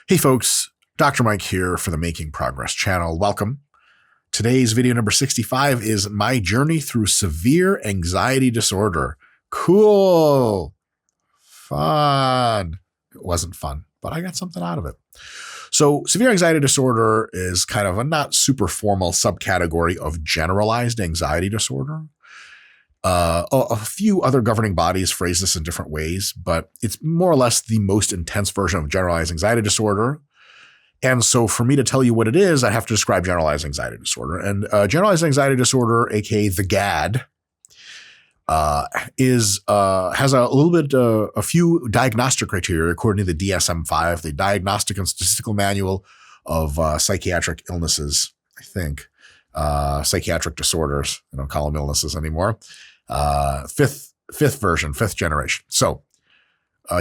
Hey folks, Dr. Mike here for the Making Progress channel. Welcome. Today's video number 65 is my journey through severe anxiety disorder. Cool. Fun. It wasn't fun, but I got something out of it. So severe anxiety disorder is kind of a not super formal subcategory of generalized anxiety disorder. A few other governing bodies phrase this in different ways, but it's more or less the most intense version of generalized anxiety disorder. And so for me to tell you what it is, I have to describe generalized anxiety disorder. And generalized anxiety disorder, aka the GAD, has a few diagnostic criteria according to the DSM-5, the Diagnostic and Statistical Manual of Psychiatric Illnesses, I think. Psychiatric disorders. I don't call them illnesses anymore. Fifth version, fifth generation. So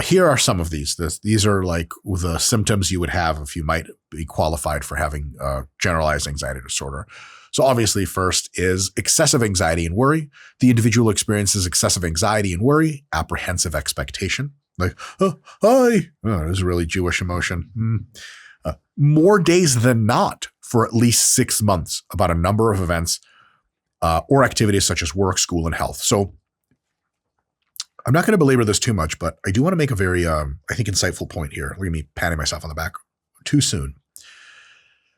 here are some of these. These are like the symptoms you would have if you might be qualified for having generalized anxiety disorder. So obviously first is excessive anxiety and worry. The individual experiences excessive anxiety and worry, apprehensive expectation. Like, oh, hi. Oh, this is a really Jewish emotion. More days than not for at least 6 months about a number of events or activities such as work, school, and health. So I'm not going to belabor this too much, but I do want to make a very, I think, insightful point here. Look at me patting myself on the back too soon.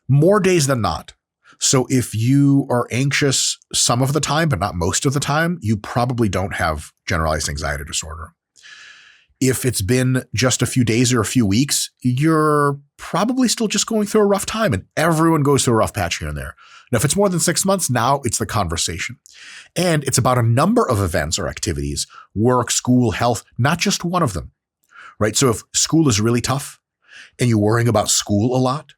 More days than not. So if you are anxious some of the time, but not most of the time, you probably don't have generalized anxiety disorder. If it's been just a few days or a few weeks, you're probably still just going through a rough time, and everyone goes through a rough patch here and there. Now, if it's more than 6 months, now it's the conversation. And it's about a number of events or activities, work, school, health, not just one of them, right? So if school is really tough and you're worrying about school a lot,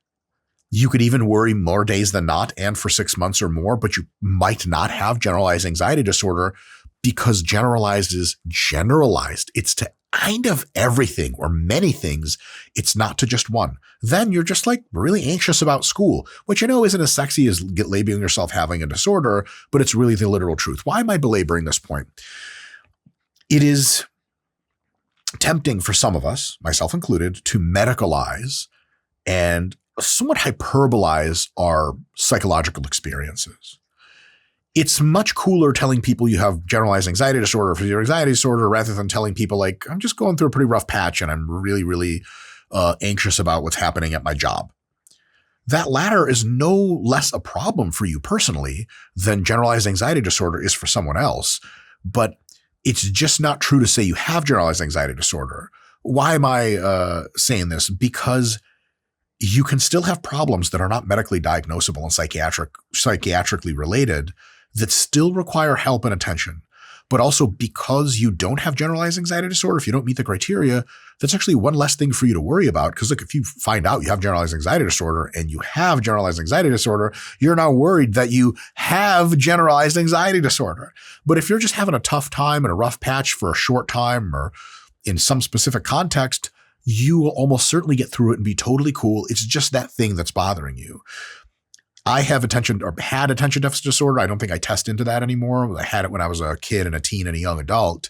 you could even worry more days than not and for 6 months or more, but you might not have generalized anxiety disorder because generalized is generalized. It's to kind of everything or many things. It's not to just one. Then you're just like really anxious about school, which I know isn't as sexy as labeling yourself having a disorder, but it's really the literal truth. Why am I belaboring this point? It is tempting for some of us, myself included, to medicalize and somewhat hyperbolize our psychological experiences. It's much cooler telling people you have generalized anxiety disorder or severe anxiety disorder rather than telling people like, I'm just going through a pretty rough patch and I'm really, really anxious about what's happening at my job. That latter is no less a problem for you personally than generalized anxiety disorder is for someone else. But it's just not true to say you have generalized anxiety disorder. Why am I saying this? Because you can still have problems that are not medically diagnosable and psychiatrically related that still require help and attention. But also because you don't have generalized anxiety disorder, if you don't meet the criteria, that's actually one less thing for you to worry about. Because look, if you find out you have generalized anxiety disorder and you have generalized anxiety disorder, you're now worried that you have generalized anxiety disorder. But if you're just having a tough time and a rough patch for a short time or in some specific context, you will almost certainly get through it and be totally cool. It's just that thing that's bothering you. I have had attention deficit disorder. I don't think I test into that anymore. I had it when I was a kid and a teen and a young adult.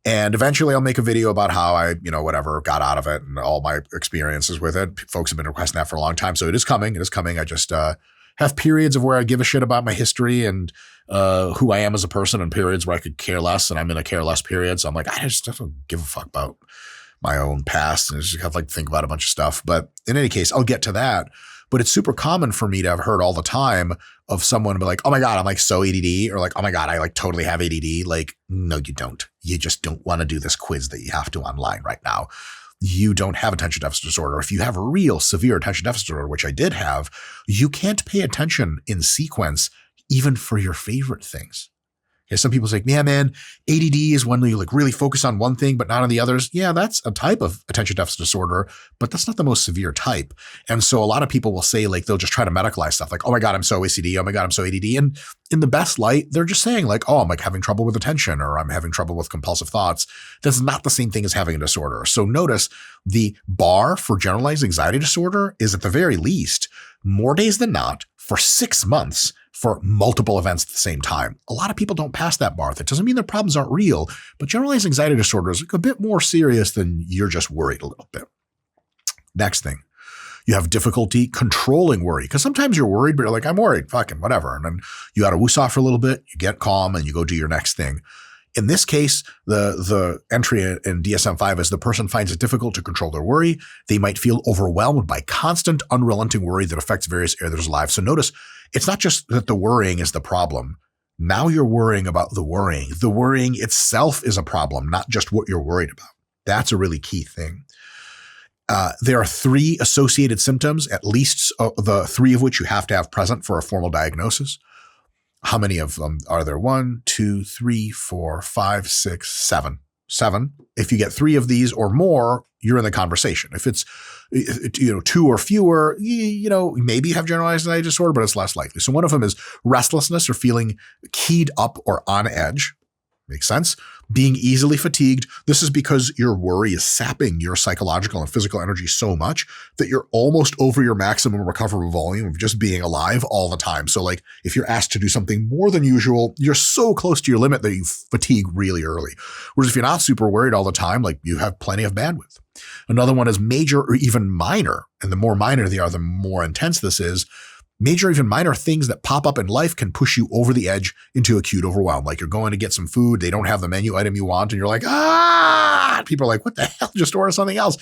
And eventually I'll make a video about how I, got out of it and all my experiences with it. Folks have been requesting that for a long time. So it is coming. It is coming. I just have periods of where I give a shit about my history and who I am as a person, and periods where I could care less, and I'm in a care less period. So I'm like, I just don't give a fuck about my own past and just have to think about a bunch of stuff. But in any case, I'll get to that. But it's super common for me to have heard all the time of someone be like, oh my God, I'm like so ADD, or like, oh my God, I like totally have ADD. Like, no, you don't. You just don't want to do this quiz that you have to online right now. You don't have attention deficit disorder. If you have a real severe attention deficit disorder, which I did have, you can't pay attention in sequence even for your favorite things. Okay, some people say, yeah, man, ADD is when you like really focus on one thing, but not on the others. Yeah, that's a type of attention deficit disorder, but that's not the most severe type. And so a lot of people will say like, they'll just try to medicalize stuff like, oh my God, I'm so ACD. Oh my God, I'm so ADD. And in the best light, they're just saying like, oh, I'm like having trouble with attention, or I'm having trouble with compulsive thoughts. That's not the same thing as having a disorder. So notice the bar for generalized anxiety disorder is at the very least more days than not for 6 months for multiple events at the same time. A lot of people don't pass that bar. That doesn't mean their problems aren't real, but generalized anxiety disorder is a bit more serious than you're just worried a little bit. Next thing, You have difficulty controlling worry because sometimes you're worried, but you're like, I'm worried, fucking whatever. And then you got to woos off for a little bit, you get calm and you go do your next thing. In this case, the entry in DSM-5 is the person finds it difficult to control their worry. They might feel overwhelmed by constant, unrelenting worry that affects various areas of life. So notice, it's not just that the worrying is the problem. Now you're worrying about the worrying. The worrying itself is a problem, not just what you're worried about. That's a really key thing. There are 3 associated symptoms, at least the 3 of which you have to have present for a formal diagnosis. How many of them are there? 1, 2, 3, 4, 5, 6, 7. 7. If you get 3 of these or more, you're in the conversation. If it's 2 or fewer, maybe you have generalized anxiety disorder, but it's less likely. So one of them is restlessness or feeling keyed up or on edge. Makes sense. Being easily fatigued. This is because your worry is sapping your psychological and physical energy so much that you're almost over your maximum recoverable volume of just being alive all the time. So like if you're asked to do something more than usual, you're so close to your limit that you fatigue really early. Whereas if you're not super worried all the time, like you have plenty of bandwidth. Another one is major or even minor. And the more minor they are, the more intense this is. Major, even minor things that pop up in life can push you over the edge into acute overwhelm. Like you're going to get some food, they don't have the menu item you want, and you're like, people are like, what the hell? Just order something else.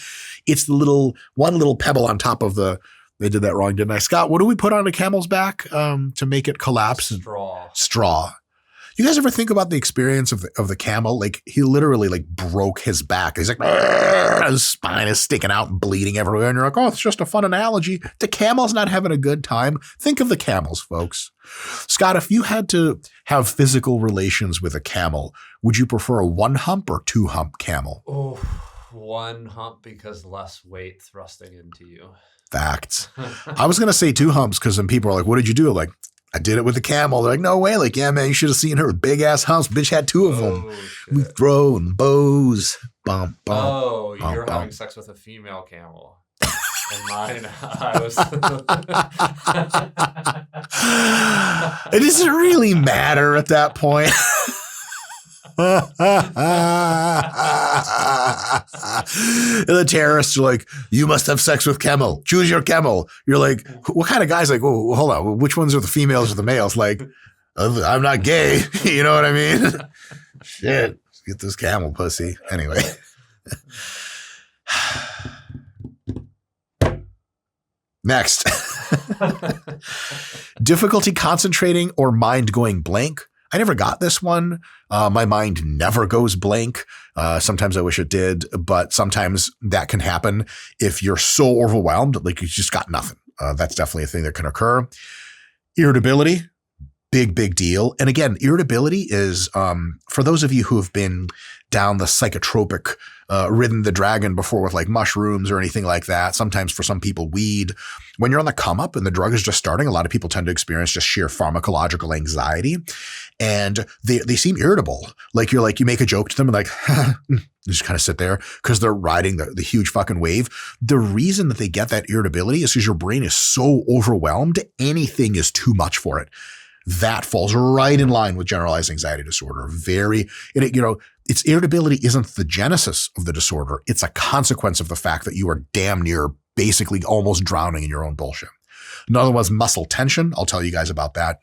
It's the one little pebble on top of they did that wrong, didn't I? Scott, what do we put on a camel's back to make it collapse? Straw. You guys ever think about the experience of the camel? Like he literally like broke his back. He's like, his spine is sticking out and bleeding everywhere. And you're like, oh, it's just a fun analogy. The camel's not having a good time. Think of the camels, folks. Scott, if you had to have physical relations with a camel, would you prefer a 1-hump or 2-hump camel? Oh, 1 hump because less weight thrusting into you. Facts. I was going to say 2 humps because then people are like, what did you do? Like, I did it with the camel. They're like, no way. Like, yeah, man, you should have seen her with big ass humps. Bitch had 2 of them. Shit. We throwing bows. Bum, bum, oh, bum, you're bum. having sex with a female camel. And mine, I was. It doesn't really matter at that point. And the terrorists are like, you must have sex with camel. Choose your camel. You're like, what kind of guys? Like, oh, hold on. Which ones are the females or the males? Like, I'm not gay. You know what I mean? Shit. Let's get this camel pussy. Anyway. Next. Difficulty concentrating or mind going blank. I never got this one. My mind never goes blank. Sometimes I wish it did, but sometimes that can happen if you're so overwhelmed, like you just got nothing. That's definitely a thing that can occur. Irritability, big deal. And again, irritability is, for those of you who have been down the psychotropic, ridden the dragon before with like mushrooms or anything like that. Sometimes for some people, weed. When you're on the come up and the drug is just starting, a lot of people tend to experience just sheer pharmacological anxiety, and they seem irritable. Like you make a joke to them and like, you just kind of sit there because they're riding the huge fucking wave. The reason that they get that irritability is because your brain is so overwhelmed. Anything is too much for it. That falls right in line with generalized anxiety disorder. Its irritability isn't the genesis of the disorder. It's a consequence of the fact that you are damn near basically almost drowning in your own bullshit. Another one's muscle tension. I'll tell you guys about that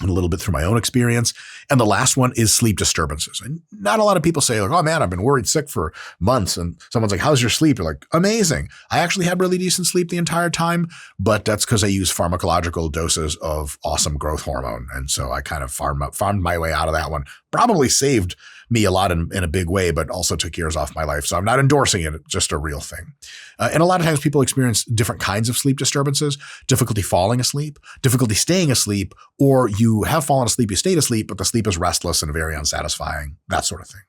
in a little bit through my own experience. And the last one is sleep disturbances. And not a lot of people say like, oh man, I've been worried sick for months. And someone's like, how's your sleep? You're like, amazing. I actually had really decent sleep the entire time, but that's because I use pharmacological doses of awesome growth hormone. And so I kind of farmed my way out of that one. Probably saved me a lot in a big way, but also took years off my life. So I'm not endorsing it. It's just a real thing. And a lot of times people experience different kinds of sleep disturbances, difficulty falling asleep, difficulty staying asleep, or you have fallen asleep, you stayed asleep, but the sleep is restless and very unsatisfying, that sort of thing.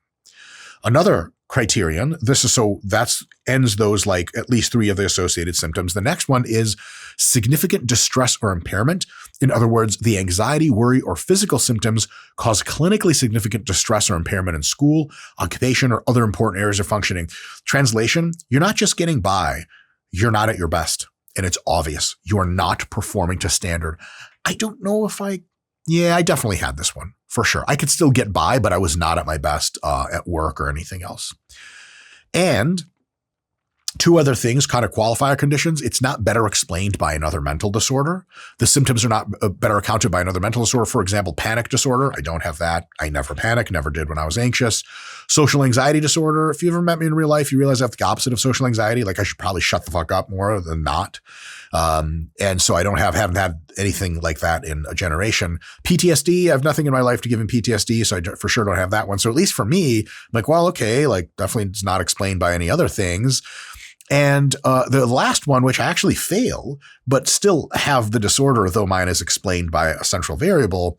Another criterion, that ends those like at least 3 of the associated symptoms. The next one is significant distress or impairment. In other words, the anxiety, worry, or physical symptoms cause clinically significant distress or impairment in school, occupation, or other important areas of functioning. Translation, you're not just getting by, you're not at your best. And it's obvious. You are not performing to standard. I don't know if I definitely had this one for sure. I could still get by, but I was not at my best at work or anything else. And Two other things, kind of qualifier conditions. It's not better explained by another mental disorder. The symptoms are not better accounted by another mental disorder. For example, panic disorder. I don't have that. I never panic, never did when I was anxious. Social anxiety disorder. If you ever met me in real life, you realize I have the opposite of social anxiety. Like I should probably shut the fuck up more than not. And so I haven't had anything like that in a generation. PTSD, I have nothing in my life to give him PTSD, so I for sure don't have that one. So at least for me, I'm like, well, okay, like definitely it's not explained by any other things. And the last one, which I actually fail, but still have the disorder, though mine is explained by a central variable,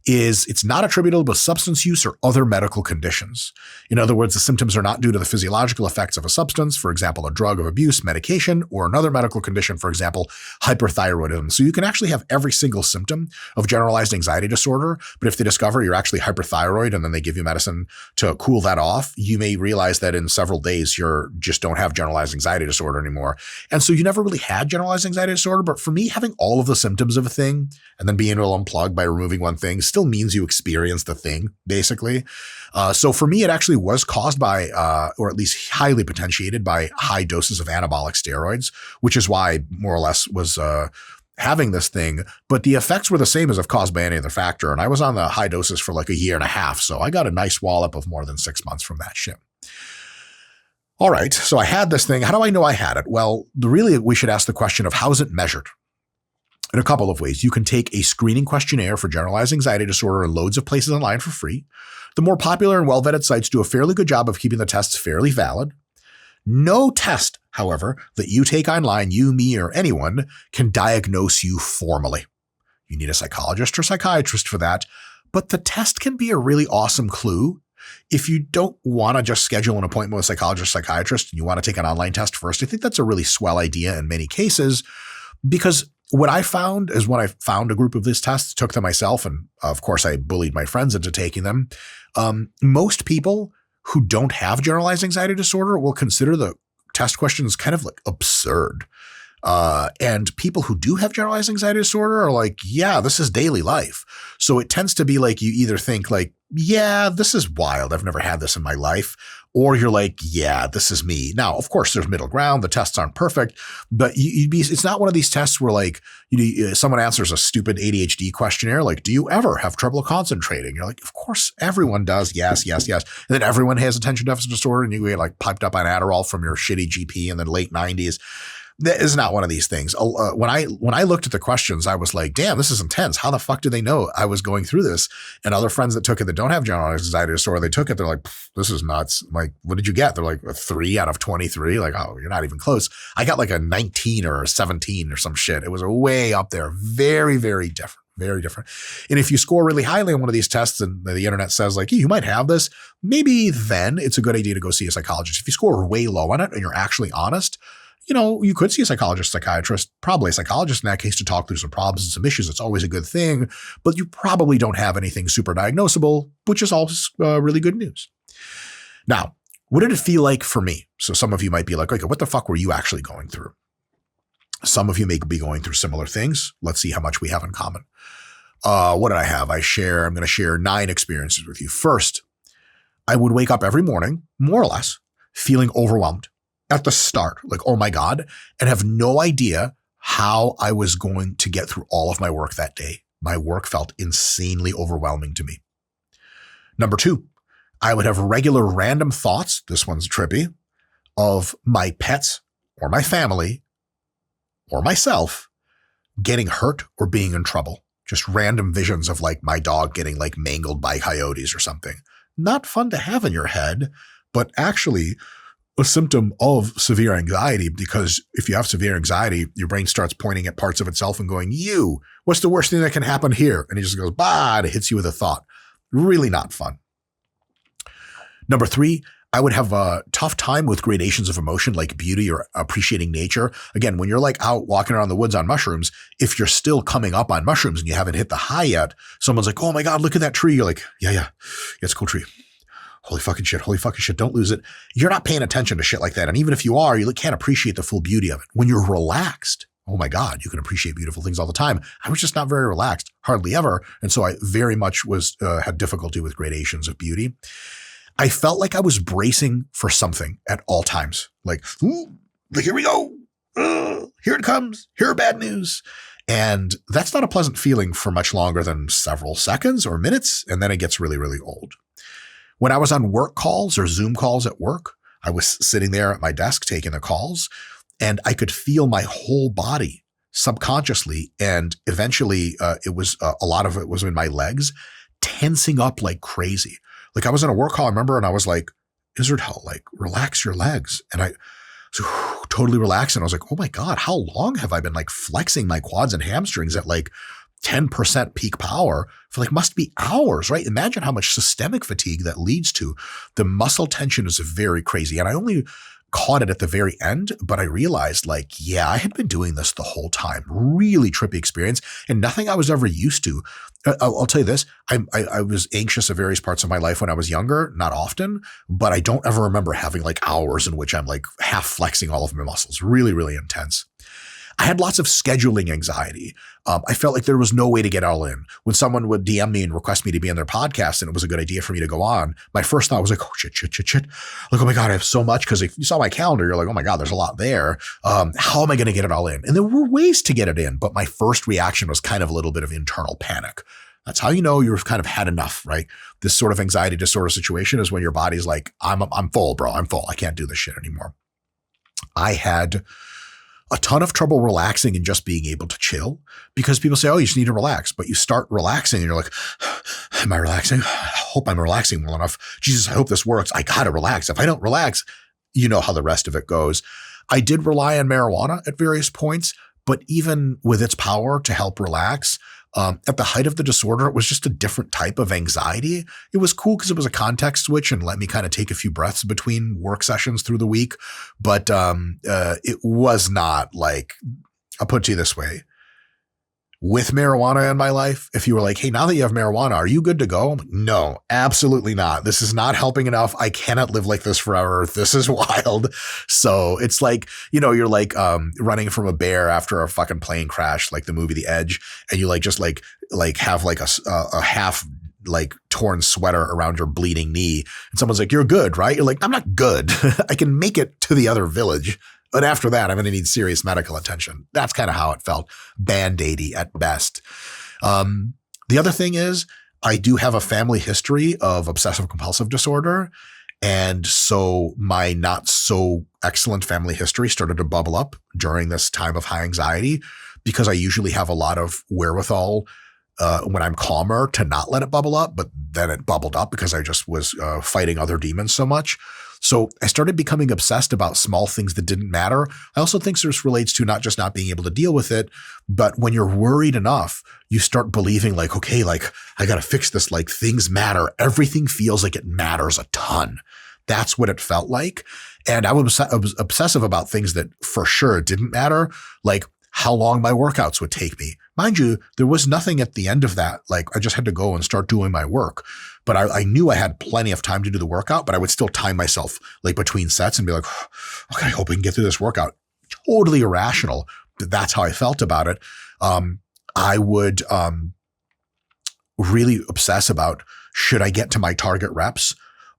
is it's not attributable to substance use or other medical conditions. In other words, the symptoms are not due to the physiological effects of a substance, for example, a drug of abuse, medication, or another medical condition, for example, hyperthyroidism. So you can actually have every single symptom of generalized anxiety disorder, but if they discover you're actually hyperthyroid and then they give you medicine to cool that off, you may realize that in several days you just don't have generalized anxiety disorder anymore. And so you never really had generalized anxiety disorder, but for me, having all of the symptoms of a thing and then being able to unplug by removing one thing still means you experience the thing, basically. So for me, it actually was caused by, or at least highly potentiated by high doses of anabolic steroids, which is why I more or less was having this thing. But the effects were the same as if caused by any other factor. And I was on the high doses for like a year and a half. So I got a nice wallop of more than 6 months from that shit. All right. So I had this thing. How do I know I had it? Well, really, we should ask the question of how is it measured? In a couple of ways. You can take a screening questionnaire for generalized anxiety disorder in loads of places online for free. The more popular and well-vetted sites do a fairly good job of keeping the tests fairly valid. No test, however, that you take online, you, me, or anyone, can diagnose you formally. You need a psychologist or psychiatrist for that, but the test can be a really awesome clue. If you don't want to just schedule an appointment with a psychologist or psychiatrist and you want to take an online test first, I think that's a really swell idea in many cases, because what I found is when I found a group of these tests, took them myself, and of course I bullied my friends into taking them. Most people who don't have generalized anxiety disorder will consider the test questions kind of like absurd. And people who do have generalized anxiety disorder are like, yeah, this is daily life. So it tends to be like you either think like, yeah, this is wild. I've never had this in my life. Or you're like, yeah, this is me. Now, of course, there's middle ground. The tests aren't perfect, but it's not one of these tests where like someone answers a stupid ADHD questionnaire. Like, do you ever have trouble concentrating? You're like, of course, everyone does. Yes, yes, yes. And then everyone has attention deficit disorder and you get like piped up on Adderall from your shitty GP in the late 90s. That is not one of these things. When I looked at the questions, I was like, damn, this is intense. How the fuck did they know I was going through this? And other friends that took it that don't have generalized anxiety disorder, they took it. They're like, this is nuts. I'm like, what did you get? They're like a 3 out of 23. Like, oh, you're not even close. I got like a 19 or a 17 or some shit. It was way up there. Very, very different. Very different. And if you score really highly on one of these tests and the internet says like, hey, you might have this, maybe then it's a good idea to go see a psychologist. If you score way low on it and you're actually honest, you could see a psychologist, psychiatrist, probably a psychologist in that case to talk through some problems and some issues. It's always a good thing, but you probably don't have anything super diagnosable, which is always really good news. Now, what did it feel like for me? So some of you might be like, okay, what the fuck were you actually going through? Some of you may be going through similar things. Let's see how much we have in common. What did I have? I'm going to share 9 experiences with you. First, I would wake up every morning, more or less, feeling overwhelmed. At the start, like, oh my God, and have no idea how I was going to get through all of my work that day. My work felt insanely overwhelming to me. Number 2, I would have regular random thoughts, this one's trippy, of my pets or my family or myself getting hurt or being in trouble. Just random visions of like my dog getting like mangled by coyotes or something. Not fun to have in your head, but actually a symptom of severe anxiety, because if you have severe anxiety, your brain starts pointing at parts of itself and going, what's the worst thing that can happen here? And it just goes, and it hits you with a thought. Really not fun. Number 3, I would have a tough time with gradations of emotion like beauty or appreciating nature. Again, when you're like out walking around the woods on mushrooms, if you're still coming up on mushrooms and you haven't hit the high yet, someone's like, oh my God, look at that tree. You're like, yeah, it's a cool tree. Holy fucking shit, don't lose it. You're not paying attention to shit like that. And even if you are, you can't appreciate the full beauty of it. When you're relaxed, oh my God, you can appreciate beautiful things all the time. I was just not very relaxed, hardly ever. And so I very much had difficulty with gradations of beauty. I felt like I was bracing for something at all times. Like, Like, here we go. Here it comes. Here are bad news. And that's not a pleasant feeling for much longer than several seconds or minutes. And then it gets really, really old. When I was on work calls or Zoom calls at work, I was sitting there at my desk taking the calls, and I could feel my whole body subconsciously. And eventually it was a lot of it was in my legs tensing up like crazy. Like I was in a work call, I remember, and I was like, Israetel, like relax your legs. And I was totally relaxed. And I was like, oh my God, how long have I been like flexing my quads and hamstrings at like 10% peak power for like must be hours, right? Imagine how much systemic fatigue that leads to. The muscle tension is very crazy. And I only caught it at the very end, but I realized like, yeah, I had been doing this the whole time. Really trippy experience and nothing I was ever used to. I'll tell you this. I was anxious at various parts of my life when I was younger, not often, but I don't ever remember having like hours in which I'm like half flexing all of my muscles. Really, really intense. I had lots of scheduling anxiety. I felt like there was no way to get all in. When someone would DM me and request me to be on their podcast and it was a good idea for me to go on, my first thought was like, oh, shit. Like, oh my God, I have so much. Because if you saw my calendar, you're like, oh my God, there's a lot there. How am I going to get it all in? And there were ways to get it in, but my first reaction was kind of a little bit of internal panic. That's how you know you've kind of had enough, right? This sort of anxiety disorder situation is when your body's like, I'm full, bro. I'm full. I can't do this shit anymore. I had a ton of trouble relaxing and just being able to chill because people say, oh, you just need to relax. But you start relaxing and you're like, am I relaxing? I hope I'm relaxing well enough. Jesus, I hope this works. I got to relax. If I don't relax, you know how the rest of it goes. I did rely on marijuana at various points, but even with its power to help relax, at the height of the disorder, it was just a different type of anxiety. It was cool because it was a context switch and let me kind of take a few breaths between work sessions through the week. But it was not like, I'll put it to you this way. With marijuana in my life, if you were like, hey, now that you have marijuana, are you good to go? I'm like, no, absolutely not. This is not helping enough. I cannot live like this forever. This is wild. So it's like, you know, you're like running from a bear after a fucking plane crash, like the movie The Edge, and you like just like have like a half like torn sweater around your bleeding knee. And someone's like, you're good, right? You're like, I'm not good. I can make it to the other village. But after that, I'm going to need serious medical attention. That's kind of how it felt. Band-aidy at best. The other thing is I do have a family history of obsessive compulsive disorder. And so my not so excellent family history started to bubble up during this time of high anxiety because I usually have a lot of wherewithal when I'm calmer to not let it bubble up, but then it bubbled up because I just was fighting other demons so much. So I started becoming obsessed about small things that didn't matter. I also think this relates to not just not being able to deal with it, but when you're worried enough, you start believing like, okay, like I got to fix this. Like things matter. Everything feels like it matters a ton. That's what it felt like. And I was obsessive about things that for sure didn't matter, like how long my workouts would take me. Mind you, there was nothing at the end of that. Like I just had to go and start doing my work. But I knew I had plenty of time to do the workout, but I would still time myself like between sets and be like, okay, I hope we can get through this workout. Totally irrational. That's how I felt about it. I would really obsess about, should I get to my target reps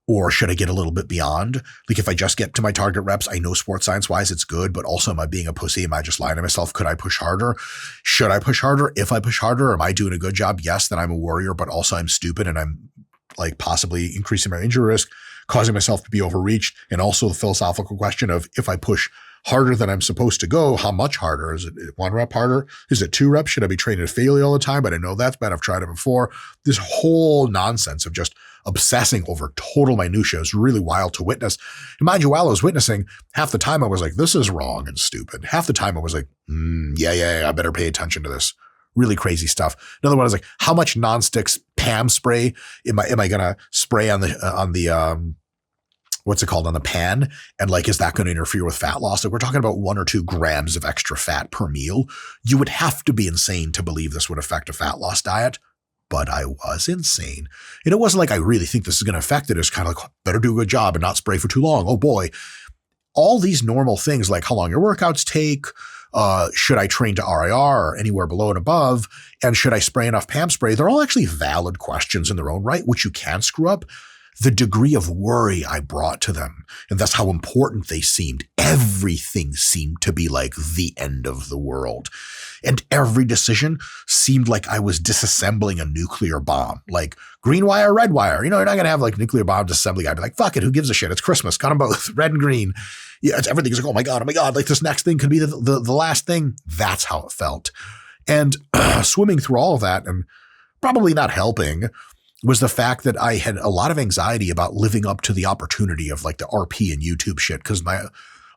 or should I get a little bit beyond? Like if I just get to my target reps, I know sports science wise it's good, but also am I being a pussy? Am I just lying to myself? Could I push harder? Should I push harder? If I push harder, am I doing a good job? Yes, then I'm a warrior, but also I'm stupid and I'm like possibly increasing my injury risk, causing myself to be overreached. And also the philosophical question of if I push harder than I'm supposed to go, how much harder? Is it 1 rep harder? Is it 2 reps? Should I be training to failure all the time? But I know that's bad. I've tried it before. This whole nonsense of just obsessing over total minutia is really wild to witness. And mind you, while I was witnessing, half the time I was like, this is wrong and stupid. Half the time I was like, yeah, I better pay attention to this. Really crazy stuff. Another one is like, how much non-sticks PAM spray am I going to spray on the what's it called, on the pan? And like, is that going to interfere with fat loss? Like we're talking about 1 or 2 grams of extra fat per meal. You would have to be insane to believe this would affect a fat loss diet. But I was insane. And it wasn't like I really think this is going to affect it. It's kind of like, better do a good job and not spray for too long. Oh boy. All these normal things like how long your workouts take, should I train to RIR or anywhere below and above? And should I spray enough PAM spray? They're all actually valid questions in their own right, which you can screw up. the degree of worry I brought to them, and that's how important they seemed. Everything seemed to be like the end of the world. And every decision seemed like I was disassembling a nuclear bomb, like green wire, red wire. You're not going to have like nuclear bomb disassembly guy be like, fuck it, who gives a shit? It's Christmas. Got them both, red and green. Yeah, it's everything. It's like, oh my God, like this next thing could be the last thing. That's how it felt. And swimming through all of that and probably not helping was the fact that I had a lot of anxiety about living up to the opportunity of like the RP and YouTube shit. Cause my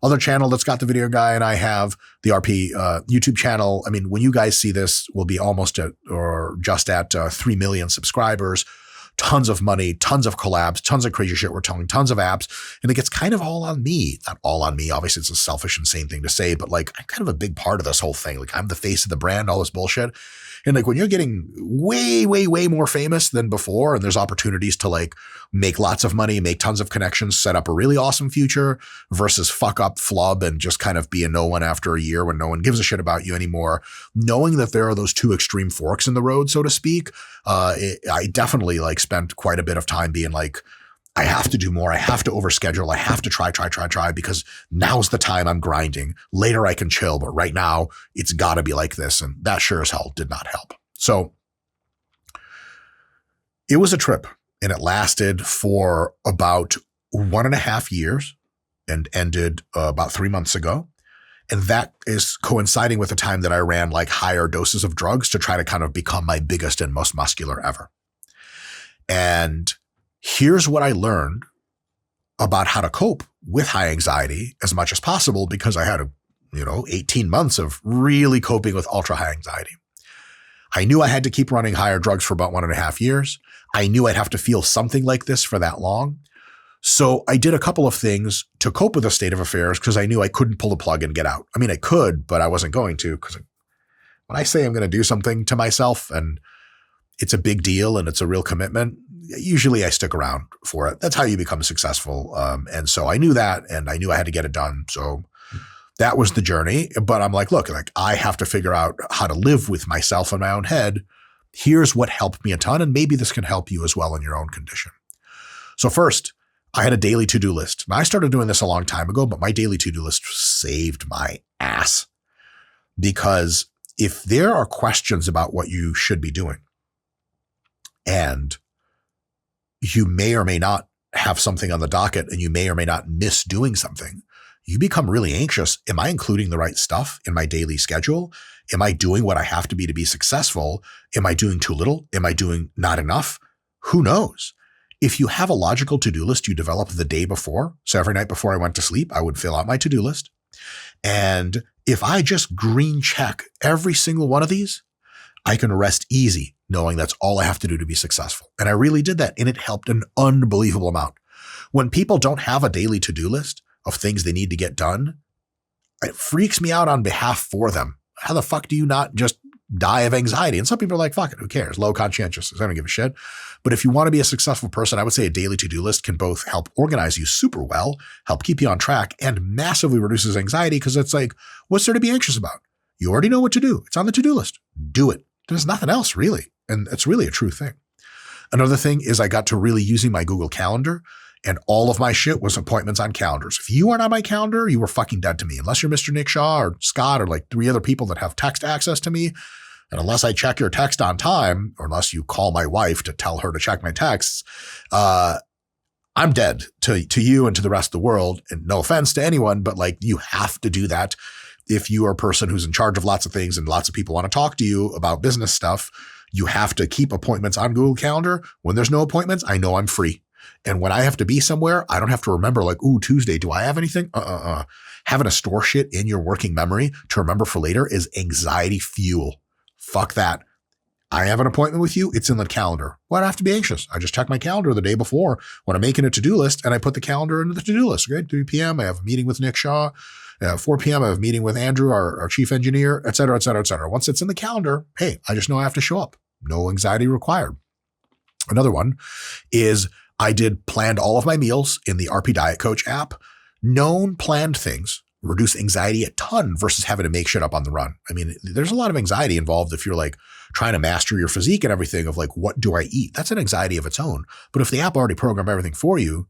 other channel that's got the video guy and I have the RP YouTube channel. I mean, when you guys see this, we'll be almost at or just at 3 million subscribers, tons of money, tons of collabs, tons of crazy shit. We're telling tons of apps, and it gets kind of all on me. Not all on me. Obviously, it's a selfish, insane thing to say, but like I'm kind of a big part of this whole thing. Like I'm the face of the brand, all this bullshit. And like when you're getting way, way, way more famous than before, and there's opportunities to like make lots of money, make tons of connections, set up a really awesome future versus fuck up, flub, and just kind of be a no one after a year when no one gives a shit about you anymore. Knowing that there are those two extreme forks in the road, so to speak, I definitely like spent quite a bit of time being like, I have to do more. I have to overschedule. I have to try because now's the time I'm grinding. Later I can chill, but right now it's got to be like this. And that sure as hell did not help. So it was a trip, and it lasted for about 1.5 years and ended about 3 months ago. And that is coinciding with the time that I ran like higher doses of drugs to try to kind of become my biggest and most muscular ever. And here's what I learned about how to cope with high anxiety as much as possible, because I had 18 months of really coping with ultra high anxiety. I knew I had to keep running higher drugs for about 1.5 years. I knew I'd have to feel something like this for that long. So I did a couple of things to cope with the state of affairs because I knew I couldn't pull the plug and get out. I mean, I could, but I wasn't going to, because when I say I'm going to do something to myself and it's a big deal and it's a real commitment, usually I stick around for it. That's how you become successful. And so I knew that, and I knew I had to get it done. So that was the journey. But I'm like, look, like I have to figure out how to live with myself in my own head. Here's what helped me a ton. And maybe this can help you as well in your own condition. So first, I had a daily to-do list. Now, I started doing this a long time ago, but my daily to-do list saved my ass. Because if there are questions about what you should be doing, and you may or may not have something on the docket and you may or may not miss doing something, you become really anxious. Am I including the right stuff in my daily schedule? Am I doing what I have to be successful? Am I doing too little? Am I doing not enough? Who knows? If you have a logical to-do list you develop the day before, so every night before I went to sleep, I would fill out my to-do list. And if I just green check every single one of these, I can rest easy knowing that's all I have to do to be successful. And I really did that, and it helped an unbelievable amount. When people don't have a daily to-do list of things they need to get done, it freaks me out on behalf for them. How the fuck do you not just die of anxiety? And some people are like, fuck it, who cares? Low conscientiousness, I don't give a shit. But if you want to be a successful person, I would say a daily to-do list can both help organize you super well, help keep you on track, and massively reduces anxiety, because it's like, what's there to be anxious about? You already know what to do. It's on the to-do list. Do it. There's nothing else really. And it's really a true thing. Another thing is I got to really using my Google Calendar, and all of my shit was appointments on calendars. If you aren't on my calendar, you were fucking dead to me. Unless you're Mr. Nick Shaw or Scott or like 3 other people that have text access to me. And unless I check your text on time, or unless you call my wife to tell her to check my texts, I'm dead to you and to the rest of the world. And no offense to anyone, but like you have to do that. If you are a person who's in charge of lots of things and lots of people want to talk to you about business stuff, you have to keep appointments on Google Calendar. When there's no appointments, I know I'm free. And when I have to be somewhere, I don't have to remember like, ooh, Tuesday, do I have anything? Having to store shit in your working memory to remember for later is anxiety fuel. Fuck that. I have an appointment with you. It's in the calendar. Why do I have to be anxious? I just check my calendar the day before when I'm making a to-do list, and I put the calendar into the to-do list. Okay, 3 p.m. I have a meeting with Nick Shaw. 4 p.m. I have a meeting with Andrew, our chief engineer, et cetera, et cetera, et cetera. Once it's in the calendar, hey, I just know I have to show up. No anxiety required. Another one is I planned all of my meals in the RP Diet Coach app. Known planned things reduce anxiety a ton versus having to make shit up on the run. I mean, there's a lot of anxiety involved if you're like trying to master your physique and everything of like, what do I eat? That's an anxiety of its own. But if the app already programmed everything for you,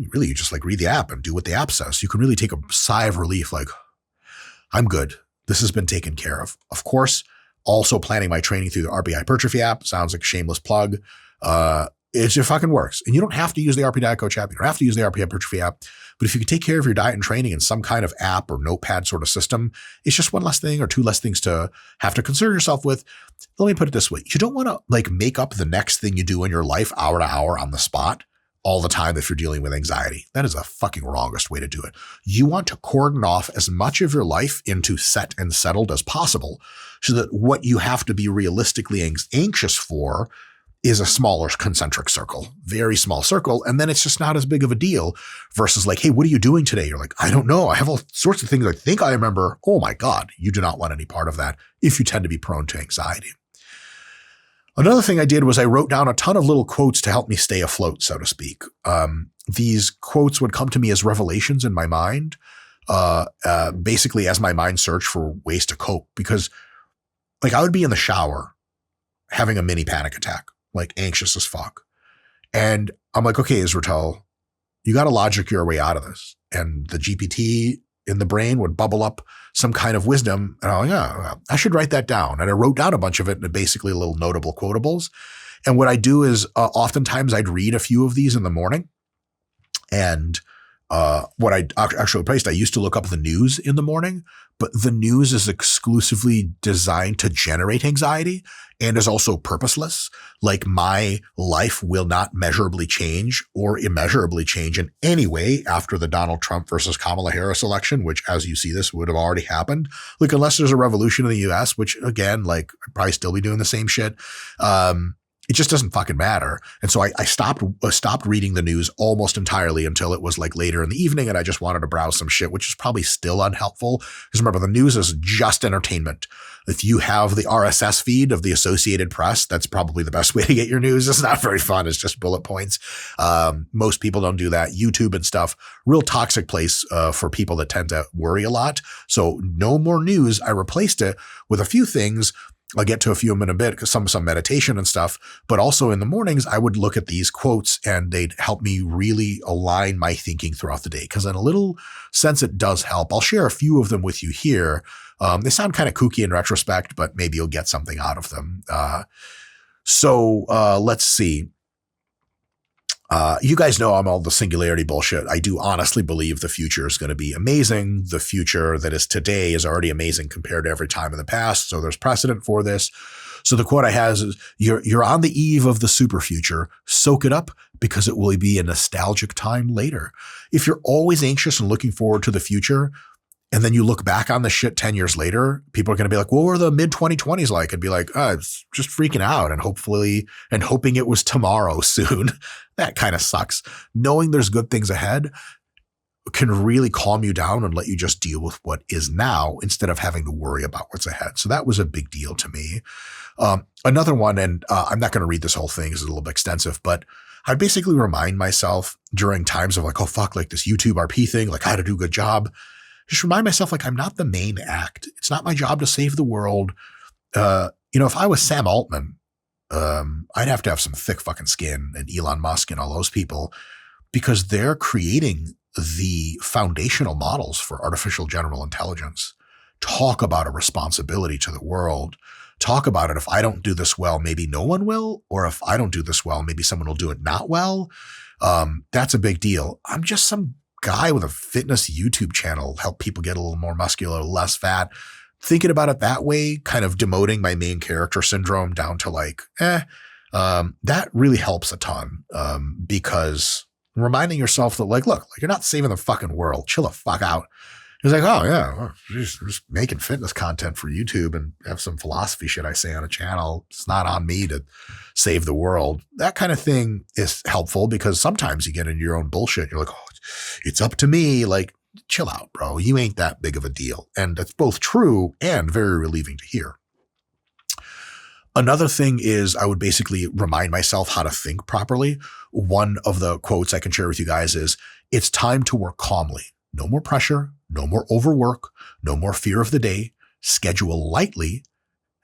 really, you just like read the app and do what the app says. You can really take a sigh of relief, like, I'm good. This has been taken care of. Of course, also planning my training through the RP Hypertrophy app. Sounds like a shameless plug. It just fucking works. And you don't have to use the RP Diet Coach app. You don't have to use the RP Hypertrophy app. But if you can take care of your diet and training in some kind of app or notepad sort of system, it's just one less thing or two less things to have to concern yourself with. Let me put it this way. You don't want to like make up the next thing you do in your life hour to hour on the spot all the time if you're dealing with anxiety. That is a fucking wrongest way to do it. You want to cordon off as much of your life into set and settled as possible so that what you have to be realistically anxious for is a smaller concentric circle, very small circle. And then it's just not as big of a deal versus like, hey, what are you doing today? You're like, I don't know. I have all sorts of things I think I remember. Oh my God, you do not want any part of that if you tend to be prone to anxiety. Another thing I did was I wrote down a ton of little quotes to help me stay afloat, so to speak. These quotes would come to me as revelations in my mind, basically as my mind searched for ways to cope, because like I would be in the shower having a mini panic attack, like anxious as fuck. And I'm like, okay, Israetel, you got to logic your way out of this. And the GPT in the brain would bubble up some kind of wisdom. And I'm like, yeah, I should write that down. And I wrote down a bunch of it in basically little notable quotables. And what I do is oftentimes I'd read a few of these in the morning. And what I actually replaced, I used to look up the news in the morning, but the news is exclusively designed to generate anxiety and is also purposeless. Like my life will not measurably change or immeasurably change in any way after the Donald Trump versus Kamala Harris election, which as you see this would have already happened. Like unless there's a revolution in the US, which again, like I'd probably still be doing the same shit. It just doesn't fucking matter. And so I stopped reading the news almost entirely until it was like later in the evening and I just wanted to browse some shit, which is probably still unhelpful. Because remember, the news is just entertainment. If you have the RSS feed of the Associated Press, that's probably the best way to get your news. It's not very fun. It's just bullet points. Most people don't do that. YouTube and stuff, real toxic place for people that tend to worry a lot. So no more news. I replaced it with a few things. I'll get to a few of them in a bit because some meditation and stuff, but also in the mornings, I would look at these quotes and they'd help me really align my thinking throughout the day. Cause in a little sense, it does help. I'll share a few of them with you here. They sound kind of kooky in retrospect, but maybe you'll get something out of them. So let's see. You guys know I'm all the singularity bullshit. I do honestly believe the future is going to be amazing. The future that is today is already amazing compared to every time in the past. So there's precedent for this. So the quote I have is, you're on the eve of the super future. Soak it up because it will be a nostalgic time later. If you're always anxious and looking forward to the future, and then you look back on the shit 10 years later, people are going to be like, what were the mid 2020s like? I'd be like, it's just freaking out and hoping it was tomorrow soon. That kind of sucks. Knowing there's good things ahead can really calm you down and let you just deal with what is now instead of having to worry about what's ahead. So that was a big deal to me. Another one, and I'm not going to read this whole thing, it's a little bit extensive, but I'd basically remind myself during times of like, oh fuck, like this YouTube RP thing, like I had to do a good job. Just remind myself, like, I'm not the main act. It's not my job to save the world. If I was Sam Altman, I'd have to have some thick fucking skin, and Elon Musk and all those people, because they're creating the foundational models for artificial general intelligence. Talk about a responsibility to the world. Talk about it. If I don't do this well, maybe no one will. Or if I don't do this well, maybe someone will do it not well. That's a big deal. I'm just some guy with a fitness YouTube channel, help people get a little more muscular, less fat. Thinking about it that way, kind of demoting my main character syndrome down to like, that really helps a ton. Because reminding yourself that like, look, like you're not saving the fucking world. Chill the fuck out. It's like, oh yeah, well, just making fitness content for YouTube and have some philosophy shit I say on a channel. It's not on me to save the world. That kind of thing is helpful because sometimes you get into your own bullshit. You're like, oh, it's up to me. Like, chill out, bro. You ain't that big of a deal. And that's both true and very relieving to hear. Another thing is I would basically remind myself how to think properly. One of the quotes I can share with you guys is, it's time to work calmly. No more pressure, no more overwork, no more fear of the day, schedule lightly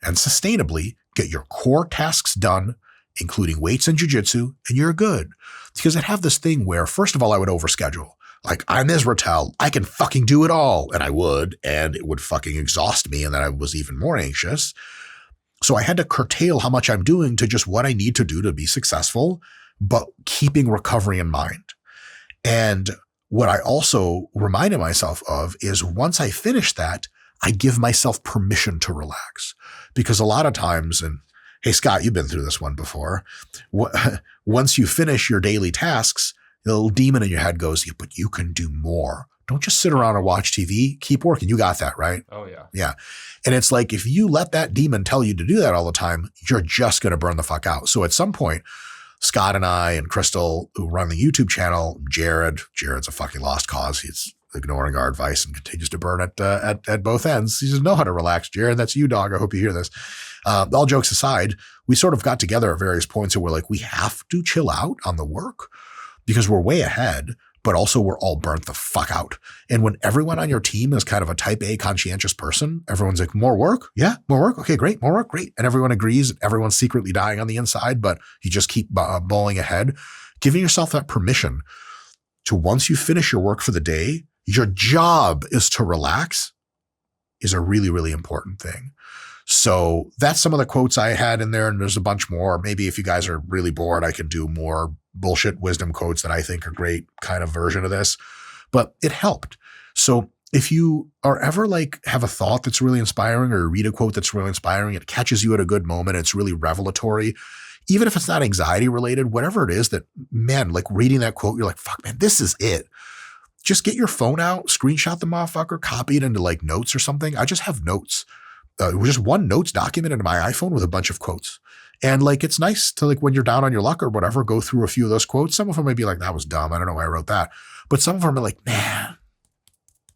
and sustainably, get your core tasks done, including weights and jujitsu, and you're good. Because I'd have this thing where, first of all, I would overschedule. Like, I'm Israetel, I can fucking do it all. And I would, and it would fucking exhaust me, and then I was even more anxious. So I had to curtail how much I'm doing to just what I need to do to be successful, but keeping recovery in mind. And what I also reminded myself of is once I finish that, I give myself permission to relax. Because a lot of times, and hey, Scott, you've been through this one before. Once you finish your daily tasks, the little demon in your head goes, yeah, but you can do more. Don't just sit around and watch TV. Keep working. You got that, right? Oh, yeah. Yeah. And it's like, if you let that demon tell you to do that all the time, you're just going to burn the fuck out. So at some point, Scott and I and Crystal, who run the YouTube channel, Jared's a fucking lost cause. He's ignoring our advice and continues to burn at both ends. He doesn't know how to relax. Jared, that's you, dog. I hope you hear this. All jokes aside, we sort of got together at various points and we're like, we have to chill out on the work because we're way ahead, but also we're all burnt the fuck out. And when everyone on your team is kind of a type A conscientious person, everyone's like, more work? Yeah, more work? Okay, great. More work? Great. And everyone agrees. Everyone's secretly dying on the inside, but you just keep bowling ahead. Giving yourself that permission to, once you finish your work for the day, your job is to relax, is a really, really important thing. So that's some of the quotes I had in there, and there's a bunch more. Maybe if you guys are really bored, I can do more bullshit wisdom quotes that I think are great kind of version of this, but it helped. So if you are ever like have a thought that's really inspiring or read a quote that's really inspiring, it catches you at a good moment, it's really revelatory, even if it's not anxiety related, whatever it is that, man, like reading that quote, you're like, fuck, man, this is it. Just get your phone out, screenshot the motherfucker, copy it into like notes or something. I just have notes. Just one notes document into my iPhone with a bunch of quotes. And like, it's nice to like, when you're down on your luck or whatever, go through a few of those quotes. Some of them may be like, that was dumb. I don't know why I wrote that. But some of them are like, man,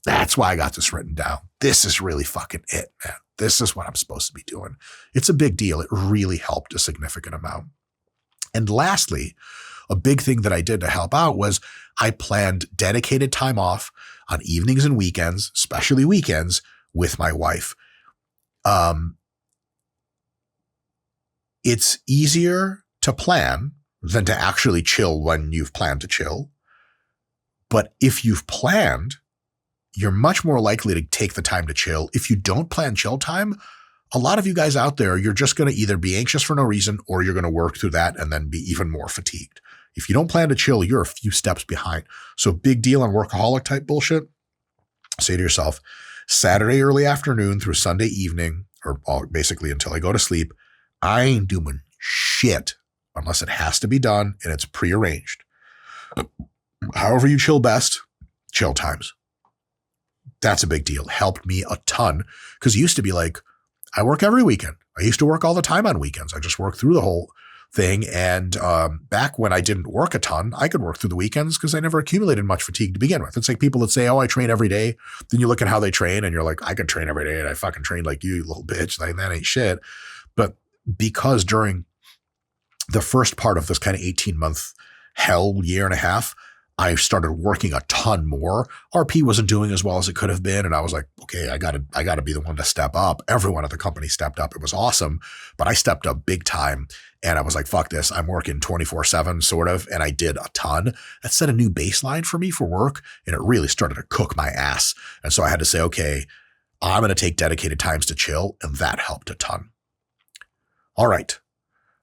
that's why I got this written down. This is really fucking it, man. This is what I'm supposed to be doing. It's a big deal. It really helped a significant amount. And lastly, a big thing that I did to help out was I planned dedicated time off on evenings and weekends, especially weekends, with my wife. It's easier to plan than to actually chill when you've planned to chill. But if you've planned, you're much more likely to take the time to chill. If you don't plan chill time, a lot of you guys out there, you're just going to either be anxious for no reason or you're going to work through that and then be even more fatigued. If you don't plan to chill, you're a few steps behind. So big deal on workaholic type bullshit. Say to yourself, Saturday early afternoon through Sunday evening, or basically until I go to sleep, I ain't doing shit unless it has to be done and it's prearranged. However you chill best, chill times. That's a big deal. Helped me a ton because it used to be like, I work every weekend. I used to work all the time on weekends. I just worked through the whole thing. And back when I didn't work a ton, I could work through the weekends because I never accumulated much fatigue to begin with. It's like people that say, oh, I train every day. Then you look at how they train and you're like, I could train every day and I fucking train like you little bitch. Like that ain't shit. But because during the first part of this kind of 18-month hell year and a half, I started working a ton more. RP wasn't doing as well as it could have been. And I was like, okay, I gotta be the one to step up. Everyone at the company stepped up. It was awesome, but I stepped up big time. And I was like, fuck this. I'm working 24/7 sort of. And I did a ton. That set a new baseline for me for work. And it really started to cook my ass. And so I had to say, okay, I'm going to take dedicated times to chill. And that helped a ton. All right.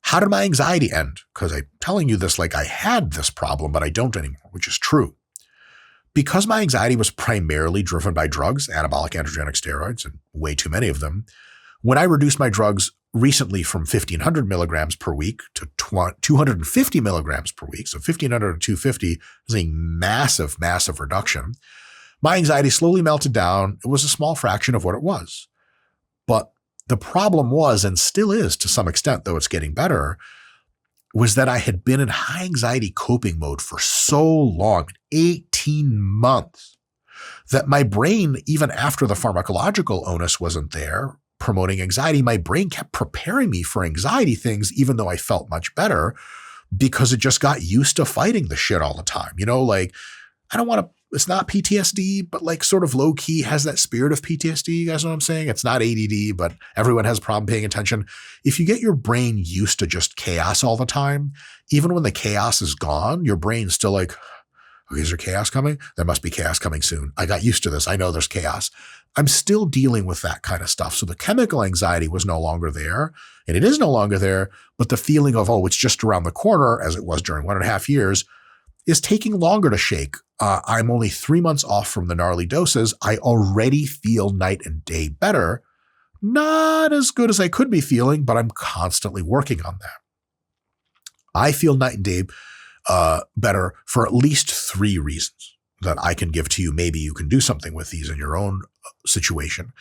How did my anxiety end? Because I'm telling you this like I had this problem, but I don't anymore, which is true. Because my anxiety was primarily driven by drugs, anabolic androgenic steroids, and way too many of them, when I reduced my drugs recently from 1,500 milligrams per week to 250 milligrams per week, so 1,500 to 250 is a massive, massive reduction, my anxiety slowly melted down. It was a small fraction of what it was. But the problem was, and still is to some extent, though it's getting better, was that I had been in high anxiety coping mode for so long, 18 months, that my brain, even after the pharmacological onus wasn't there, promoting anxiety, my brain kept preparing me for anxiety things, even though I felt much better, because it just got used to fighting the shit all the time. You know, like, I don't want to It's not PTSD, but like sort of low key has that spirit of PTSD. You guys know what I'm saying? It's not ADD, but everyone has a problem paying attention. If you get your brain used to just chaos all the time, even when the chaos is gone, your brain's still like, okay, is there chaos coming? There must be chaos coming soon. I got used to this. I know there's chaos. I'm still dealing with that kind of stuff. So the chemical anxiety was no longer there, and it is no longer there, but the feeling of, oh, it's just around the corner, as it was during 1.5 years, is taking longer to shake. I'm only 3 months off from the gnarly doses. I already feel night and day better. Not as good as I could be feeling, but I'm constantly working on that. I feel night and day better for at least 3 reasons that I can give to you. Maybe you can do something with these in your own situation.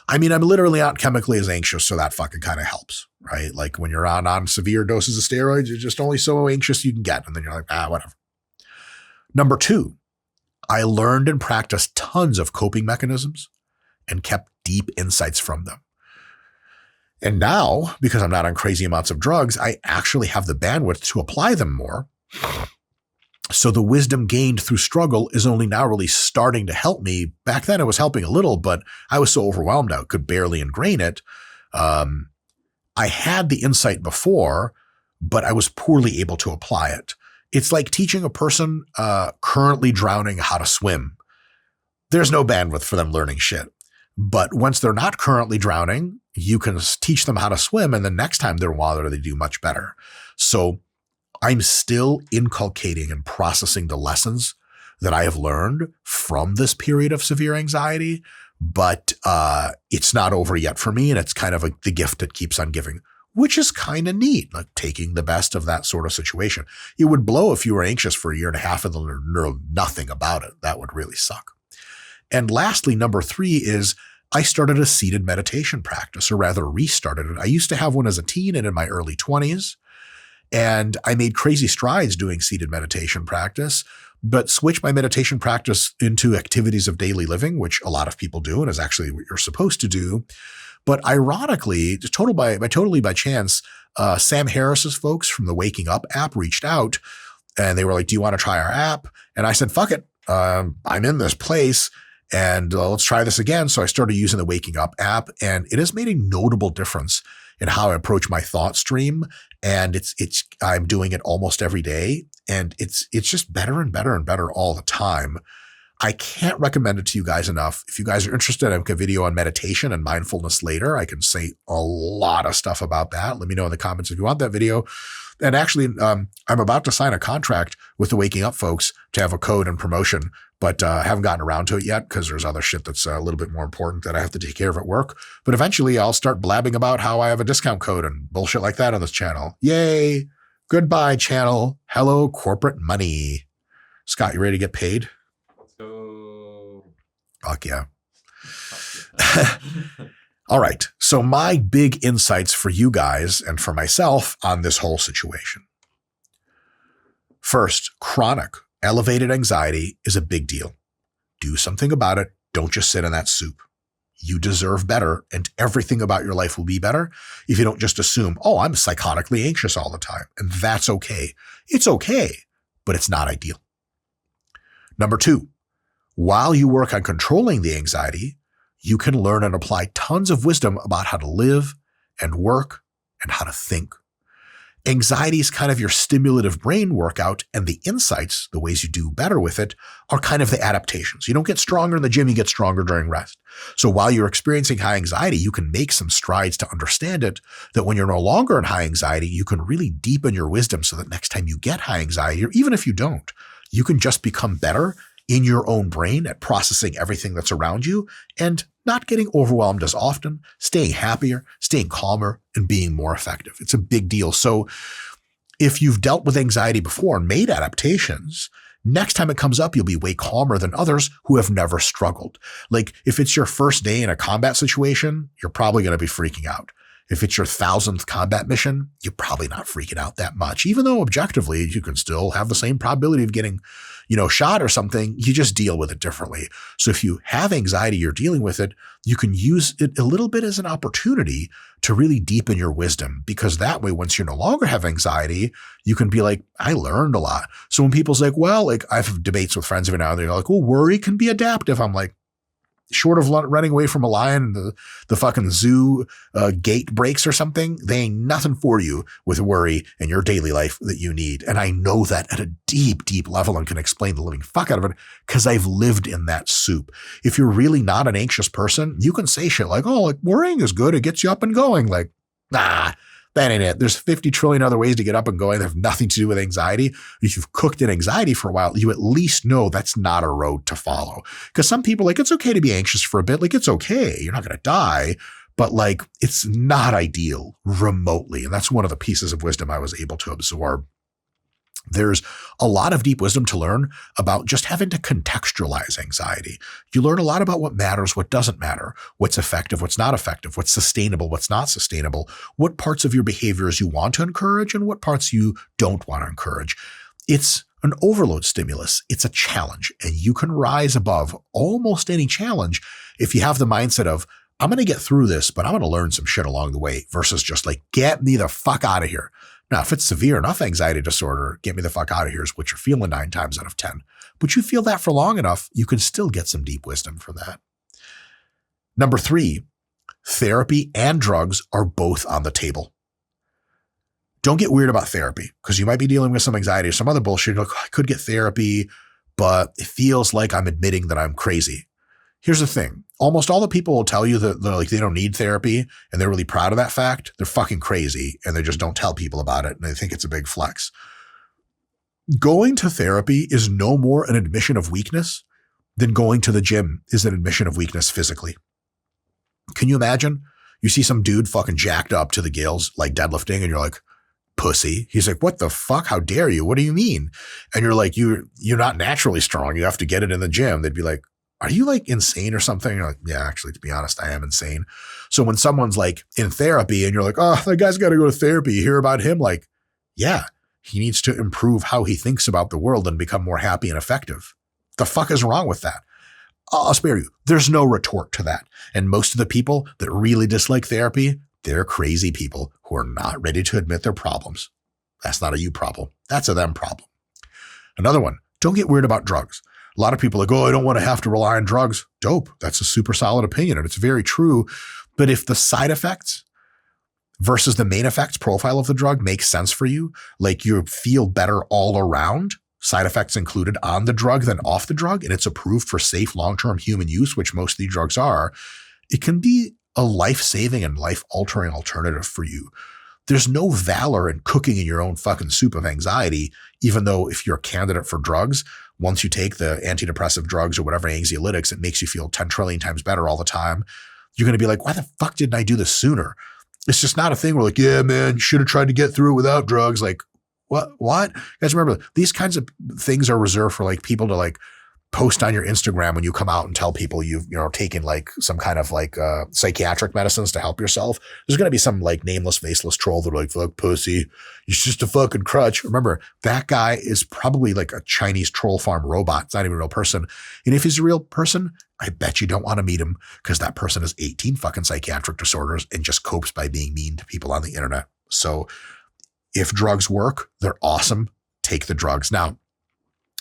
I mean, I'm literally not chemically as anxious, so that fucking kind of helps, right? Like when you're on severe doses of steroids, you're just only so anxious you can get, and then you're like, whatever. Number 2, I learned and practiced tons of coping mechanisms and kept deep insights from them. And now, because I'm not on crazy amounts of drugs, I actually have the bandwidth to apply them more. So the wisdom gained through struggle is only now really starting to help me. Back then it was helping a little, but I was so overwhelmed I could barely ingrain it. I had the insight before, but I was poorly able to apply it. It's like teaching a person currently drowning how to swim. There's no bandwidth for them learning shit. But once they're not currently drowning, you can teach them how to swim, and the next time they're in water, they do much better. So I'm still inculcating and processing the lessons that I have learned from this period of severe anxiety, but it's not over yet for me, and it's kind of like the gift that keeps on giving, which is kind of neat, like taking the best of that sort of situation. It would blow if you were anxious for 1.5 years and learn nothing about it. That would really suck. And lastly, number 3 is I started a seated meditation practice, or rather restarted it. I used to have one as a teen and in my early 20s, and I made crazy strides doing seated meditation practice, but switched my meditation practice into activities of daily living, which a lot of people do and is actually what you're supposed to do. But ironically, totally by chance, Sam Harris's folks from the Waking Up app reached out, and they were like, do you want to try our app? And I said, fuck it. I'm in this place, and let's try this again. So I started using the Waking Up app, and it has made a notable difference in how I approach my thought stream. And I'm doing it almost every day, and it's just better and better and better all the time. I can't recommend it to you guys enough. If you guys are interested, I make a video on meditation and mindfulness later. I can say a lot of stuff about that. Let me know in the comments if you want that video. And actually, I'm about to sign a contract with the Waking Up folks to have a code and promotion, but I haven't gotten around to it yet because there's other shit that's a little bit more important that I have to take care of at work. But eventually I'll start blabbing about how I have a discount code and bullshit like that on this channel. Yay. Goodbye, channel. Hello, corporate money. Scott, you ready to get paid? So, Fuck yeah. All right. So my big insights for you guys and for myself on this whole situation. First, chronic elevated anxiety is a big deal. Do something about it. Don't just sit in that soup. You deserve better, and everything about your life will be better if you don't just assume, oh, I'm psychotically anxious all the time. And that's okay. It's okay, but it's not ideal. Number 2, while you work on controlling the anxiety, you can learn and apply tons of wisdom about how to live and work and how to think. Anxiety is kind of your stimulative brain workout, and the insights, the ways you do better with it, are kind of the adaptations. You don't get stronger in the gym, you get stronger during rest. So while you're experiencing high anxiety, you can make some strides to understand it, that when you're no longer in high anxiety, you can really deepen your wisdom so that next time you get high anxiety, or even if you don't, you can just become better in your own brain at processing everything that's around you and not getting overwhelmed as often, staying happier, staying calmer, and being more effective. It's a big deal. So if you've dealt with anxiety before and made adaptations, next time it comes up, you'll be way calmer than others who have never struggled. Like if it's your first day in a combat situation, you're probably going to be freaking out. If it's your 1000th combat mission, you're probably not freaking out that much, even though objectively you can still have the same probability of getting, shot or something. You just deal with it differently. So if you have anxiety, you're dealing with it, you can use it a little bit as an opportunity to really deepen your wisdom, because that way, once you no longer have anxiety, you can be like, I learned a lot. So when people's like, well, like I have debates with friends every now and then, they're like, well, worry can be adaptive. I'm like, short of running away from a lion and the fucking zoo gate breaks or something, they ain't nothing for you with worry in your daily life that you need. And I know that at a deep, deep level and can explain the living fuck out of it because I've lived in that soup. If you're really not an anxious person, you can say shit like, oh, like worrying is good. It gets you up and going. Like, nah, that ain't it. There's 50 trillion other ways to get up and going that have nothing to do with anxiety. If you've cooked in anxiety for a while, you at least know that's not a road to follow. Because some people, like, it's okay to be anxious for a bit. Like, it's okay. You're not going to die. But, like, it's not ideal remotely. And that's one of the pieces of wisdom I was able to absorb. There's a lot of deep wisdom to learn about just having to contextualize anxiety. You learn a lot about what matters, what doesn't matter, what's effective, what's not effective, what's sustainable, what's not sustainable, what parts of your behaviors you want to encourage and what parts you don't want to encourage. It's an overload stimulus. It's a challenge, and you can rise above almost any challenge if you have the mindset of, I'm going to get through this, but I'm going to learn some shit along the way, versus just like, get me the fuck out of here. Now, if it's severe enough anxiety disorder, get me the fuck out of here is what you're feeling 9 times out of 10. But you feel that for long enough, you can still get some deep wisdom from that. Number 3, therapy and drugs are both on the table. Don't get weird about therapy, because you might be dealing with some anxiety or some other bullshit. You're like, I could get therapy, but it feels like I'm admitting that I'm crazy. Here's the thing. Almost all the people will tell you that they don't need therapy and they're really proud of that fact. They're fucking crazy and they just don't tell people about it and they think it's a big flex. Going to therapy is no more an admission of weakness than going to the gym is an admission of weakness physically. Can you imagine? You see some dude fucking jacked up to the gills, like deadlifting, and you're like, pussy. He's like, what the fuck? How dare you? What do you mean? And you're like, you're not naturally strong. You have to get it in the gym. They'd be like, are you like insane or something? You're like, yeah, actually, to be honest, I am insane. So when someone's like in therapy and you're like, oh, that guy's got to go to therapy, you hear about him, like, yeah, he needs to improve how he thinks about the world and become more happy and effective. The fuck is wrong with that? I'll spare you. There's no retort to that. And most of the people that really dislike therapy, they're crazy people who are not ready to admit their problems. That's not a you problem. That's a them problem. Another one, don't get weird about drugs. A lot of people are like, oh, I don't want to have to rely on drugs. Dope. That's a super solid opinion, and it's very true. But if the side effects versus the main effects profile of the drug makes sense for you, like you feel better all around, side effects included on the drug than off the drug, and it's approved for safe long-term human use, which most of these drugs are, it can be a life-saving and life-altering alternative for you. There's no valor in cooking in your own fucking soup of anxiety, even though if you're a candidate for drugs, once you take the antidepressive drugs or whatever anxiolytics, it makes you feel 10 trillion times better all the time. You're going to be like, why the fuck didn't I do this sooner? It's just not a thing where like, yeah, man, you should have tried to get through it without drugs. Like, what? Guys, remember, these kinds of things are reserved for like people to like post on your Instagram when you come out and tell people you've, taken like some kind of like psychiatric medicines to help yourself. There's going to be some like nameless, faceless troll that are like, fuck pussy, it's just a fucking crutch. Remember, that guy is probably like a Chinese troll farm robot. It's not even a real person. And if he's a real person, I bet you don't want to meet him because that person has 18 fucking psychiatric disorders and just copes by being mean to people on the internet. So if drugs work, they're awesome. Take the drugs. Now,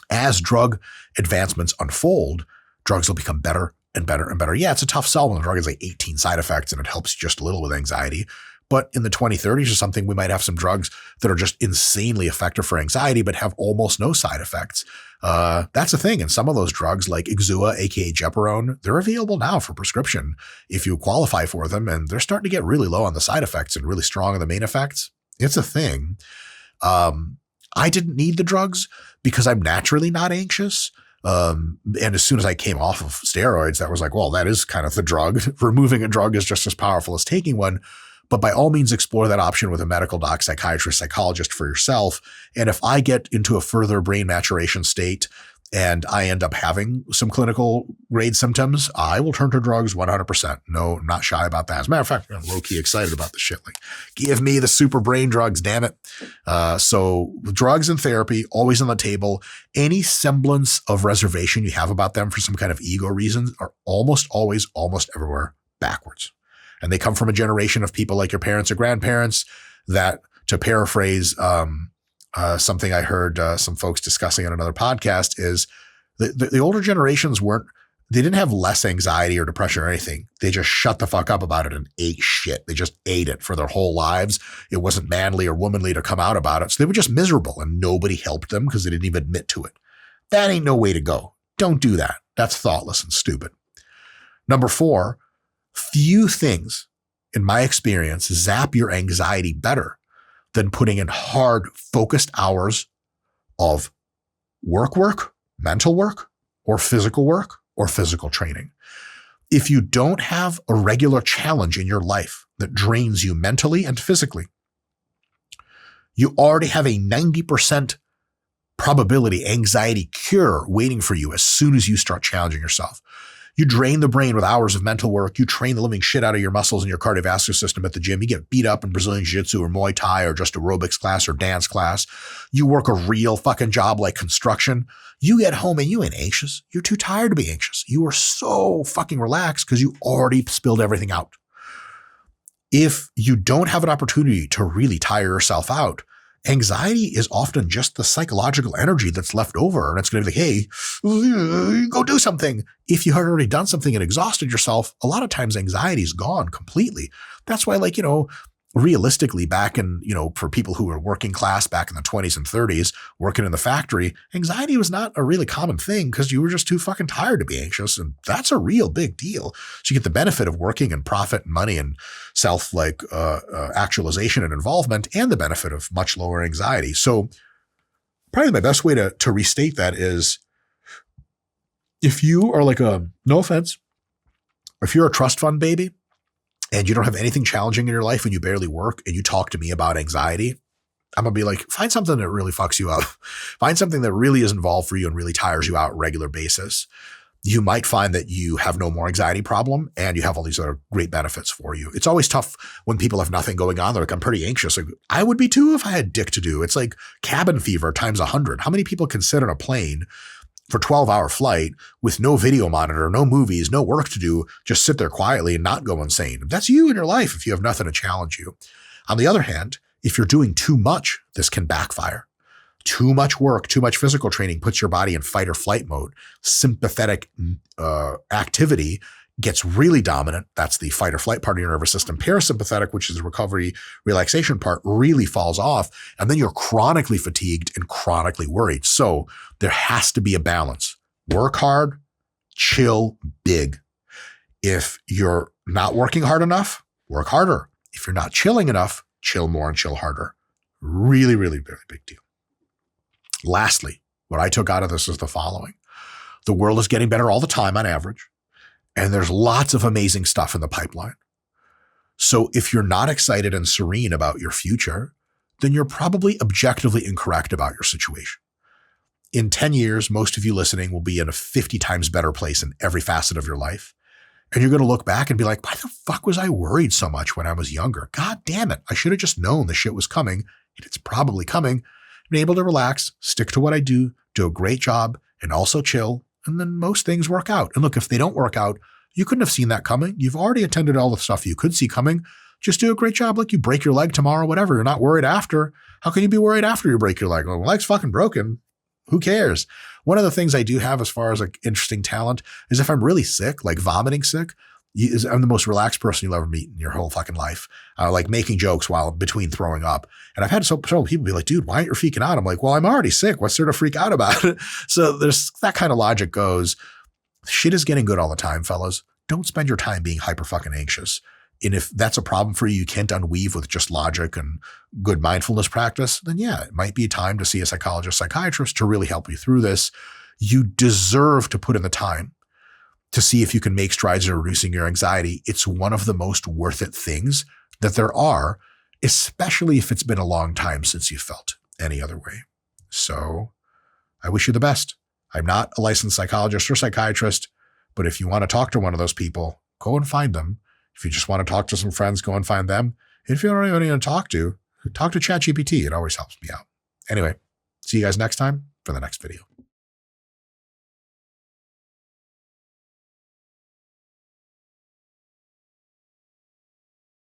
as drug advancements unfold, drugs will become better and better and better. Yeah, it's a tough sell when the drug has like 18 side effects and it helps just a little with anxiety. But in the 2030s or something, we might have some drugs that are just insanely effective for anxiety, but have almost no side effects. That's a thing. And some of those drugs like Exua, aka Gepirone, they're available now for prescription if you qualify for them. And they're starting to get really low on the side effects and really strong on the main effects. It's a thing. I didn't need the drugs because I'm naturally not anxious. And as soon as I came off of steroids, that was like, well, that is kind of the drug. Removing a drug is just as powerful as taking one. But by all means, explore that option with a medical doc, psychiatrist, psychologist for yourself. And if I get into a further brain maturation state and I end up having some clinical grade symptoms, I will turn to drugs 100%. No, I'm not shy about that. As a matter of fact, I'm low-key excited about this shit. Like, give me the super brain drugs, damn it. So drugs and therapy, always on the table. Any semblance of reservation you have about them for some kind of ego reasons are almost always, almost everywhere backwards. And they come from a generation of people like your parents or grandparents that, to paraphrase something I heard some folks discussing on another podcast, is the older generations they didn't have less anxiety or depression or anything. They just shut the fuck up about it and ate shit. They just ate it for their whole lives. It wasn't manly or womanly to come out about it. So they were just miserable and nobody helped them because they didn't even admit to it. That ain't no way to go. Don't do that. That's thoughtless and stupid. Number 4, few things, in my experience, zap your anxiety better than putting in hard, focused hours of work, mental work, or physical training. If you don't have a regular challenge in your life that drains you mentally and physically, you already have a 90% probability anxiety cure waiting for you as soon as you start challenging yourself. You drain the brain with hours of mental work. You train the living shit out of your muscles and your cardiovascular system at the gym. You get beat up in Brazilian Jiu-Jitsu or Muay Thai or just aerobics class or dance class. You work a real fucking job like construction. You get home and you ain't anxious. You're too tired to be anxious. You are so fucking relaxed because you already spilled everything out. If you don't have an opportunity to really tire yourself out, anxiety is often just the psychological energy that's left over. And it's going to be like, hey, go do something. If you had already done something and exhausted yourself, a lot of times anxiety is gone completely. That's why, like, realistically back in, for people who were working class back in the 20s and 30s, working in the factory, anxiety was not a really common thing because you were just too fucking tired to be anxious. And that's a real big deal. So you get the benefit of working and profit and money and self actualization and involvement, and the benefit of much lower anxiety. So probably my best way to restate that is, if you are like no offense, if you're a trust fund baby, and you don't have anything challenging in your life and you barely work and you talk to me about anxiety, I'm going to be like, find something that really fucks you up. Find something that really is involved for you and really tires you out on a regular basis. You might find that you have no more anxiety problem and you have all these other great benefits for you. It's always tough when people have nothing going on. They're like, I'm pretty anxious. Like, I would be too if I had dick to do. It's like cabin fever times 100. How many people can sit on a plane for 12-hour flight with no video monitor, no movies, no work to do, just sit there quietly and not go insane? That's you in your life if you have nothing to challenge you. On the other hand, if you're doing too much, this can backfire. Too much work, too much physical training puts your body in fight or flight mode. Sympathetic activity gets really dominant. That's the fight or flight part of your nervous system. Parasympathetic, which is the recovery relaxation part, really falls off. And then you're chronically fatigued and chronically worried. So there has to be a balance. Work hard, chill big. If you're not working hard enough, work harder. If you're not chilling enough, chill more and chill harder. Really, really, very big deal. Lastly, what I took out of this is the following. The world is getting better all the time on average. And there's lots of amazing stuff in the pipeline. So if you're not excited and serene about your future, then you're probably objectively incorrect about your situation. In 10 years, most of you listening will be in a 50 times better place in every facet of your life. And you're going to look back and be like, why the fuck was I worried so much when I was younger? God damn it. I should have just known the shit was coming. And it's probably coming. Been able to relax, stick to what I do a great job, and also chill. And then most things work out. And look, if they don't work out, you couldn't have seen that coming. You've already attended all the stuff you could see coming. Just do a great job. Like, you break your leg tomorrow, whatever. You're not worried after. How can you be worried after you break your leg? Well, my leg's fucking broken. Who cares? One of the things I do have as far as like interesting talent is if I'm really sick, like vomiting sick, I'm the most relaxed person you'll ever meet in your whole fucking life. Like making jokes while between throwing up. And I've had several people be like, dude, why aren't you freaking out? I'm like, well, I'm already sick. What's there to freak out about? So there's that kind of logic goes. Shit is getting good all the time, fellas. Don't spend your time being hyper fucking anxious. And if that's a problem for you, you can't unweave with just logic and good mindfulness practice, then yeah, it might be time to see a psychologist, psychiatrist to really help you through this. You deserve to put in the time to see if you can make strides in reducing your anxiety. It's one of the most worth it things that there are, especially if it's been a long time since you felt any other way. So I wish you the best. I'm not a licensed psychologist or psychiatrist, but if you want to talk to one of those people, go and find them. If you just want to talk to some friends, go and find them. If you don't know anyone to talk to ChatGPT. It always helps me out. Anyway, see you guys next time for the next video.